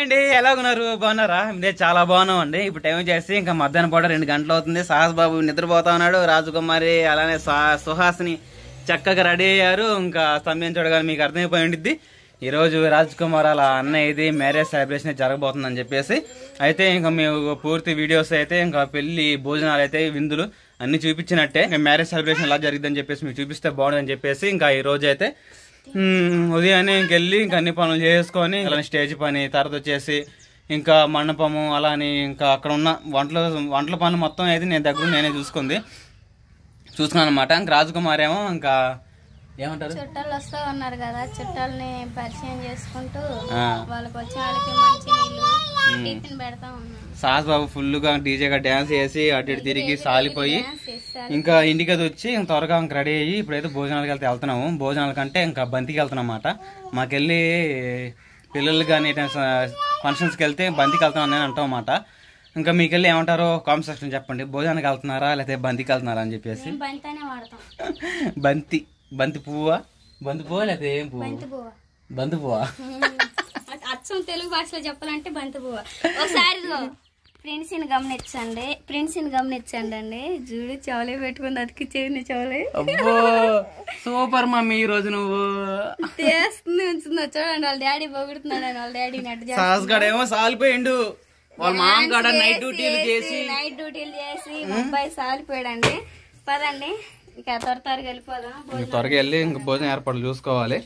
అండి, ఎలా ఉన్నారు? బాగున్నారా? నేను చాలా బాగున్నాం అండి. ఇప్పుడు టైం చేసి ఇంకా మధ్యాహ్నం పూట 2 గంటలు అవుతుంది. సాహస్ బాబు నిద్రపోతా ఉన్నాడు, రాజకుమారి అలానే సుహాసిని చక్కగా రెడీ అయ్యారు. ఇంకా సమయం చూడగానే మీకు అర్థమైపోయి ఉండిద్ది. ఈ రోజు రాజకుమార్ అలా అన్నయ్య ఇది మ్యారేజ్ సెలబ్రేషన్ జరగబోతుందని చెప్పేసి అయితే ఇంకా మేము పూర్తి వీడియోస్ అయితే ఇంకా పెళ్లి భోజనాలు అయితే విందులు అన్ని చూపించినట్టే. ఇంకా మ్యారేజ్ సెలబ్రేషన్ ఎలా జరిగిద్దని చెప్పేసి మీకు చూపిస్తే బాగుందని చెప్పేసి ఇంకా ఈ రోజు అయితే ఉదయాన్నే ఇంకెళ్ళి ఇంకా అన్ని పనులు చేసుకొని అలానే స్టేజ్ పని తర్వాత వచ్చేసి ఇంకా మండపము అలానే ఇంకా అక్కడ ఉన్న వంటల పనులు మొత్తం అయితే నేనే చూసుకున్నాను అనమాట. ఇంకా రాజకుమార్ ఏమో ఇంకా ఏమంటారు, చుట్టాలు వస్తా ఉన్నారు కదా, చుట్టాలని పరిచయం చేసుకుంటూ వాళ్ళకి వచ్చిన వాళ్ళకి మంచి నీళ్ళు టిఫిన్ పెడతా ఉన్నాను. సాహస్ బాబు ఫుల్ గా డీజేగా డాన్స్ చేసి అటు ఇటు తిరిగి సాలిపోయి ఇంకా ఇంటికి అది వచ్చి ఇంకా త్వరగా ఇంకా రెడీ అయ్యి ఇప్పుడైతే భోజనాలకు వెళ్తున్నాము. భోజనాల కంటే ఇంకా బంతికి వెళ్తున్నాం అన్నమాట. మాకెళ్ళి పిల్లలు కానీ ఫంక్షన్స్కి వెళ్తే బంతికి వెళ్తున్నాం అని అంటాం అన్నమాట. ఇంకా మీకెళ్ళి ఏమంటారో కామెంట్ సెక్షన్ చెప్పండి, భోజనానికి వెళ్తున్నారా లేకపోతే బంతికి వెళ్తున్నారా అని చెప్పేసి. బంతి పువ్వా లేకపోతే ఏం పువ్వు? బంతి పువ్వా? అచ్చం తెలుగు భాషలో చెప్పాలంటే బంతి పువ్వు. ఒకసారి ఫ్రెండ్స్ ని గమనించండి అండి. చూడు చెవులే పెట్టుకుని అతికిచ్చేది చెవులే. అబ్బో సూపర్ మమ్మీ, ఈ రోజు నువ్వు చేస్తుంది ఉంచుతుందో చూడండి. వాళ్ళ డాడీ పొగుడుతున్నాడు, వాళ్ళ డాడీ ఏమో సాలిపోయిండు. వాళ్ళ మామ కాడ నైట్ డ్యూటీలు చేసి అబ్బాయి సాలిపోయాడండి. పదండి ఇక త్వరగా వెళ్ళిపోదాం. త్వరగా వెళ్ళి ఇంకా భోజనం ఏర్పాట్లు చూసుకోవాలి.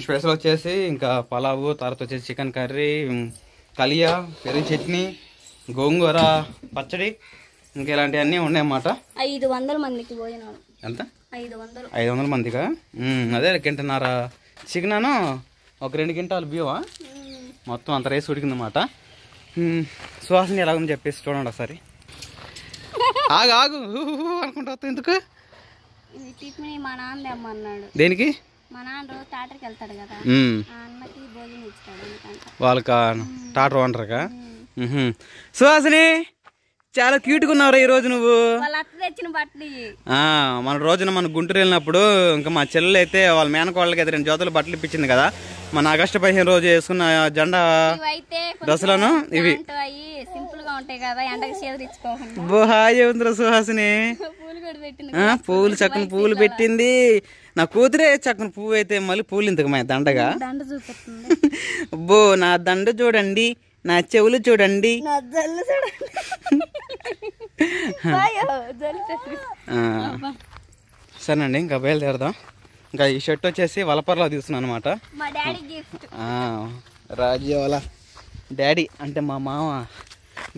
స్పెషల్ వచ్చేసి ఇంకా పలావు, తర్వాత వచ్చేసి చికెన్ కర్రీ, కలియా, పెరుగు చట్నీ, గోంగూర పచ్చడి ఇంకా ఇలాంటివన్నీ ఉన్నాయన్నమాట. 500 మందికి భోజనం. ఎంత? 500 మందికా? అదే కింటన్నర చికెన్, ఒక 2 క్వింటాలు బియ్యమా, మొత్తం అంత రైస్ ఉడికిందన్నమాట. సుహాసిని ఎలాగని చెప్పేసి చూడండి ఒకసారి. ఆగు అనుకుంటా ఎందుకు? మా నాన్న తెమ్మన్నాడు. దేనికి? మా నాన్న రోజు టాటర్కి వెళ్తాడు కదా, అన్నకి భోజనం ఇస్తాడు. వాళ్ళక టాటర్ వంటరుగా. సుహాసిని చాలా క్యూట్ గా ఉన్నావురా ఈ రోజు నువ్వు. తెచ్చిన బట్టలు మన రోజున మన గుంటూరు వెళ్ళినప్పుడు ఇంకా మా చెల్లెలు అయితే వాళ్ళ మేనకోళ్ళకి అయితే 2 జతలు బట్టలు ఇప్పించింది కదా. మన ఆగస్టు 15 రోజు వేసుకున్న జెండా డ్రెస్సులను ఇవి సింపుల్ గా ఉంటాయి కదా, ఎండకి చేదరించుకోకుండా. హాయ్ ఉందిరా సుహాసిని. పూలు చక్కని పూలు పెట్టింది. నా కూతురే చక్కని పువ్వు అయితే మళ్ళీ పూలు ఇంతకు మా దండగా. దండ చూపిస్తుంది. అబ్బో నా దండ చూడండి, నా చెవులు చూడండి, సరేనండి ఇంకా బయలుదేరదాం. ఇంకా ఈ షర్ట్ వచ్చేసి వలపర్లో తీసుకున్నాను అనమాట. రాజీ వాళ్ళ డాడీ అంటే మా మామ.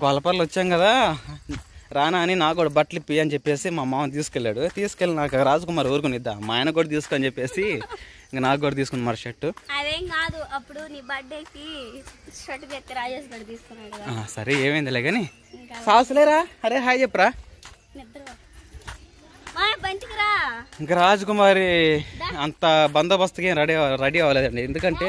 వలపర్లో వచ్చాం కదా, రానా అని నాకు కూడా బట్టలు ఇప్పి అని చెప్పేసి మా మామ తీసుకెళ్ళి నాకు రాజకుమార్ ఊరుకునిద్దా మా ఆయన కూడా తీసుకొని చెప్పేసి ఇంకా నాకు కూడా తీసుకుని మరి షర్టు. అదేం కాదు, అప్పుడు నీ బర్త్డేకి షర్ట్ తెచ్చి రాజేష్ గారు తీసుకున్నాడు. సరే ఏమైందిలే కానీ సాసులేరా. అరే హాయ్ చెప్పరా. ఇంకా రాజకుమారి అంత బందోబస్తుకి రెడీ అవ్వలేదండి. ఎందుకంటే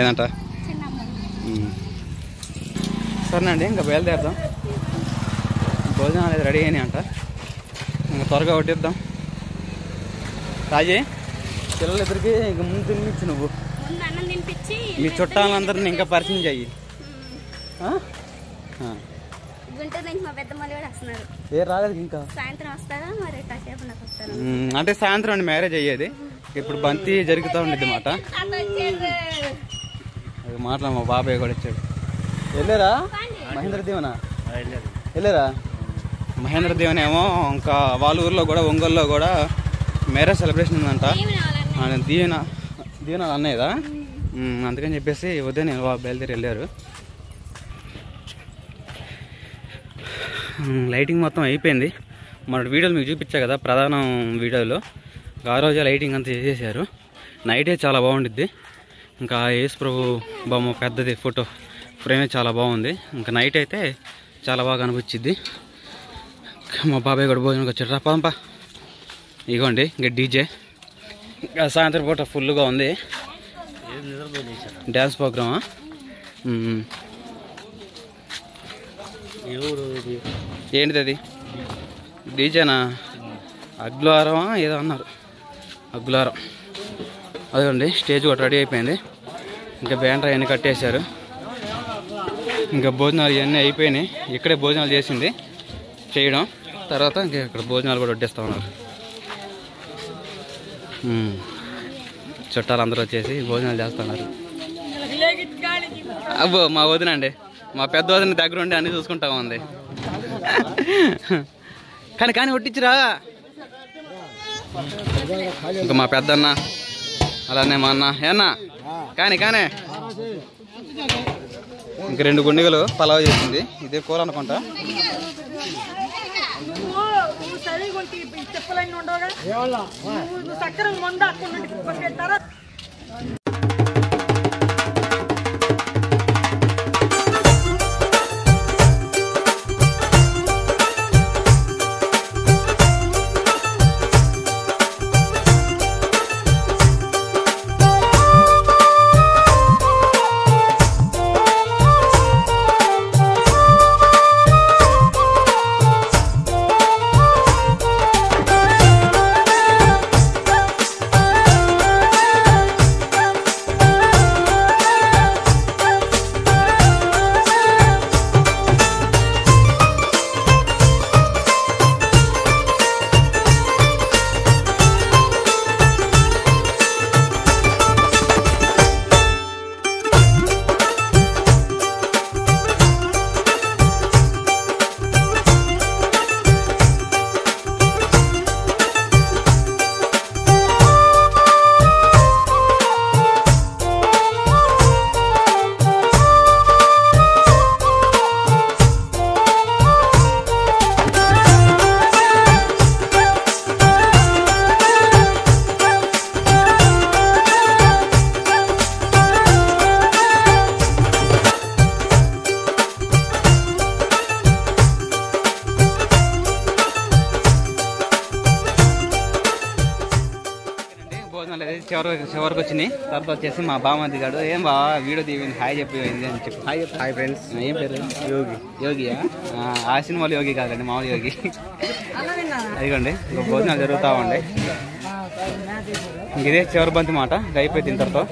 ఏదంట. సరేనండి ఇంకా బయలుదేరదాం. భోజనం అనేది రెడీ అయినాయి అంట, ఇంకా త్వరగా కొట్టిద్దాం. రాజీ పిల్లలిద్దరికి ఇంక ముందు తినిపించు, నువ్వు మీ చుట్టాలందరినీ ఇంకా పరిచయం చెయ్యి. ఏ రాలేదు ఇంకా, అంటే సాయంత్రం అండి మ్యారేజ్ అయ్యేది. ఇప్పుడు బంతి జరుగుతూ ఉండేది అన్నమాట. అది మాట్లా మా బాబాయ్ కూడా వచ్చాడు. వెళ్ళారా మహేంద్ర దీవెన? వెళ్ళారా మహేంద్ర దీవెన ఏమో ఇంకా వాళ్ళ ఊర్లో కూడా ఒంగోలులో కూడా మ్యారేజ్ సెలబ్రేషన్ ఉందంట. దీవెన అన్నయ్యదా, అందుకని చెప్పేసి ఉదయం బయలుదేరి వెళ్ళారు. లైటింగ్ మొత్తం అయిపోయింది. మన వీడియోలు మీకు చూపించా కదా ప్రధాన వీడియోలో. ఆ రోజే లైటింగ్ అంతా చేసేసారు. నైటే చాలా బాగుండిద్ది. ఇంకా యేసు ప్రభు బొమ్మ పెద్దది ఫోటో ఫ్రేమే చాలా బాగుంది. ఇంకా నైట్ అయితే చాలా బాగా అనిపించిద్ది. మా బాబాయ్ కూడా భోజనంకి వచ్చాడు. రా పదంపా. ఇగోండి ఇంకా డీజే. ఇంకా సాయంత్రం పూట ఫుల్గా ఉంది డ్యాన్స్ ప్రోగ్రామా. ఏంటిది అది? డీజేనా? అగ్లారమా ఏదో అన్నారు, అగ్లారం. అదిగోండి స్టేజ్ కూడా రెడీ అయిపోయింది. ఇంకా బ్యానర్ అవన్నీ కట్టేశారు. ఇంకా భోజనాలు ఇవన్నీ అయిపోయినాయి. ఇక్కడే భోజనాలు చేసింది చేయడం, తర్వాత ఇంకా ఇక్కడ భోజనాలు కూడా వడ్డిస్తూ ఉన్నారు. చుట్టాలు అందరూ వచ్చేసి భోజనాలు చేస్తున్నారు. అబ్బో మా వదిన అండి, మా పెద్ద వదిన దగ్గర ఉండి అన్నీ చూసుకుంటా ఉంది. కానీ వడ్డించిరా. ఇంకా మా పెద్దన్న అలానే మా అన్న ఏనా కానీ ఇంక 2 గుండిగలు పలావ్ చేసింది. ఇదే కూర అనుకుంటా. చివరికి వచ్చినాయి. తర్వాత వచ్చేసి మా బామది గాడు ఏం బా వీడియో తీయండి హాయ్ చెప్పిపోయింది అని చెప్పి. Hi friends. ఏం పేరు? యోగియా? ఆ సినిమాలో యోగి కాదండి, మామూలు యోగి. అదిగోండి భోజనాలు జరుగుతూ ఉండే. ఇదే చివరి బంతి మాట అయిపోయింది ఇంతతో.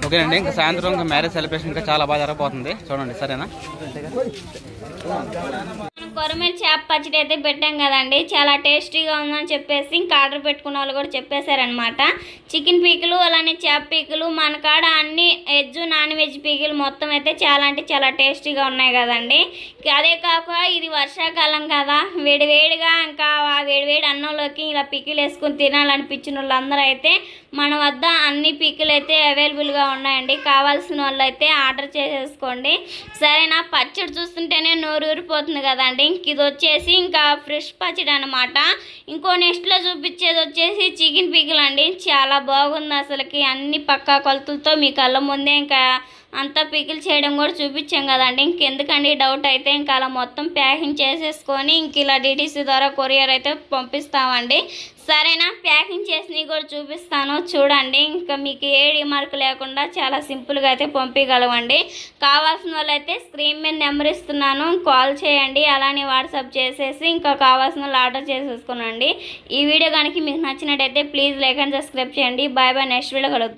ఓకేనండి, ఇంకా సాయంత్రం ఇంకా మ్యారేజ్ సెలబ్రేషన్ ఇంకా చాలా బాగా జరగబోతుంది. చూడండి సరేనా. కొరమేరు చేప పచ్చడి అయితే పెట్టాం కదండి, చాలా టేస్టీగా ఉందని చెప్పేసి ఇంకా ఆర్డర్ పెట్టుకున్న వాళ్ళు కూడా చెప్పేశారనమాట. చికెన్ పీకులు అలానే చేప పీకులు మన కాడ అన్ని వెజ్ నాన్ వెజ్ పీకులు మొత్తం అయితే చాలా అంటే చాలా టేస్టీగా ఉన్నాయి కదండి. అదే కాక ఇది వర్షాకాలం కదా, వేడివేడిగా ఇంకా వేడివేడి అన్నంలోకి ఇలా పీకులు వేసుకుని తినాలనిపించిన వాళ్ళందరూ అయితే మన వద్ద అన్ని పీకులు అయితే అవైలబుల్గా ఉన్నాయండి. కావాల్సిన వాళ్ళు అయితే ఆర్డర్ చేసేసుకోండి సరేనా. పచ్చడి చూస్తుంటేనే నోరు ఊరిపోతుంది కదండి. ఇది వచ్చేసి ఇంకా ఫ్రెష్ పచ్చడి అనమాట. ఇంకో నెక్స్ట్లో చూపించేది వచ్చేసి చికెన్ పీకులు అండి. చాలా బాగుంది అసలుకి, అన్ని పక్కా కొలతలతో మీ కళ్ళ ముందే ఇంకా అంతా పికిల్ చేయడం కూడా చూపించాం కదండి. ఇంకెందుకండి డౌట్ అయితే ఇంకా అలా మొత్తం ప్యాకింగ్ చేసేసుకొని ఇంక ఇలా డిటీసీ ద్వారా కొరియర్ అయితే పంపిస్తామండి సరేనా. ప్యాకింగ్ చేసినవి కూడా చూపిస్తాను చూడండి. ఇంకా మీకు ఏ రిమార్క్ లేకుండా చాలా సింపుల్గా అయితే పంపించగలవండి. కావాల్సిన వాళ్ళు అయితే స్క్రీన్ మీద నెంబర్ ఇస్తున్నాను, కాల్ చేయండి. అలానే వాట్సాప్ చేసేసి ఇంకా కావాల్సిన వాళ్ళు ఆర్డర్ చేసేసుకోనండి. ఈ వీడియో కనుక మీకు నచ్చినట్టయితే ప్లీజ్ లైక్ అండ్ సబ్స్క్రైబ్ చేయండి. Bye bye, next video కలుగుతాం.